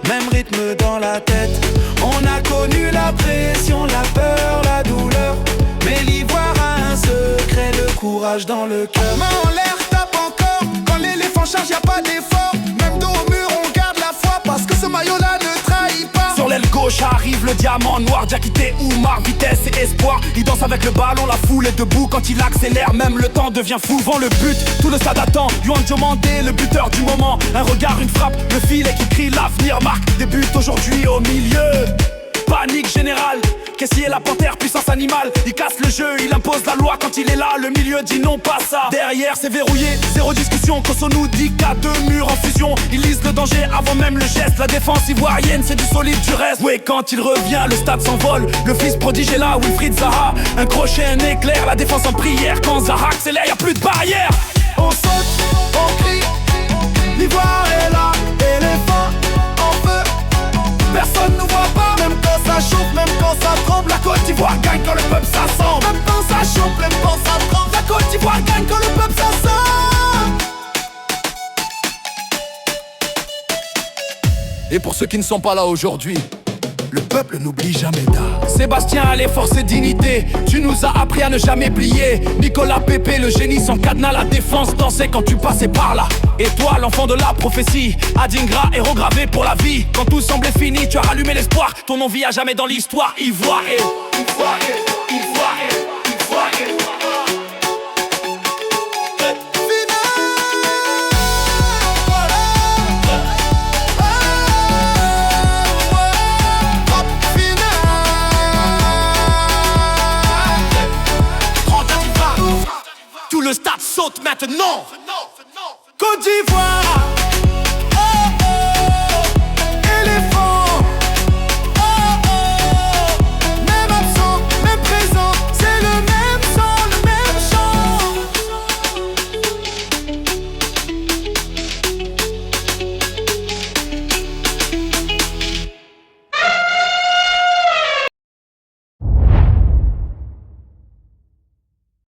même rythme dans la tête. On a connu la pression, la peur, la douleur, mais l'ivoire a un secret, le courage dans le cœur. Main en l'air, tape encore. Quand l'éléphant charge, y'a pas d'effort. Même dos au mur, on garde la foi, parce que ce maillot-là ne trahit pas. Sur l'aile gauche arrive le diamant noir, Diakité Oumar, vitesse et espoir. Il danse avec le ballon, la foule est debout. Quand il accélère, même le temps devient fou. Vent le but, tout le stade attend. Yohan Diomandé, le buteur du moment. Un regard, une frappe, le filet qui crie l'avenir marque. Des buts aujourd'hui au milieu. Panique générale, caissier la panthère, puissance animale. Il casse le jeu, il impose la loi quand il est là. Le milieu dit non pas ça. Derrière c'est verrouillé, zéro discussion. Kosso nous dit qu'à deux murs en fusion. Il lise le danger avant même le geste. La défense ivoirienne c'est du solide, du reste. Ouais, quand il revient le stade s'envole. Le fils prodige est là, Wilfried Zaha. Un crochet, un éclair, la défense en prière. Quand Zaha accélère, y'a plus de barrière. On saute, on crie, l'ivoire est là, éléphant en feu. Personne nous voit pas, même quand ça chauffe, même quand ça tremble. La Côte d'Ivoire gagne quand le peuple s'assemble. Même quand ça chauffe, même quand ça tremble. La Côte d'Ivoire gagne quand le peuple s'assemble. Et pour ceux qui ne sont pas là aujourd'hui, le peuple n'oublie jamais d'art. Sébastien allait force et dignité. Tu nous as appris à ne jamais plier. Nicolas Pépé, le génie sans cadenas. La défense dansait quand tu passais par là. Et toi, l'enfant de la prophétie, Adingra, héros gravé pour la vie. Quand tout semblait fini, tu as rallumé l'espoir. Ton nom vit à jamais dans l'histoire. Ivoire et Ivoire et Ivoire et Ivoire et le stade saute maintenant. Côte d'Ivoire.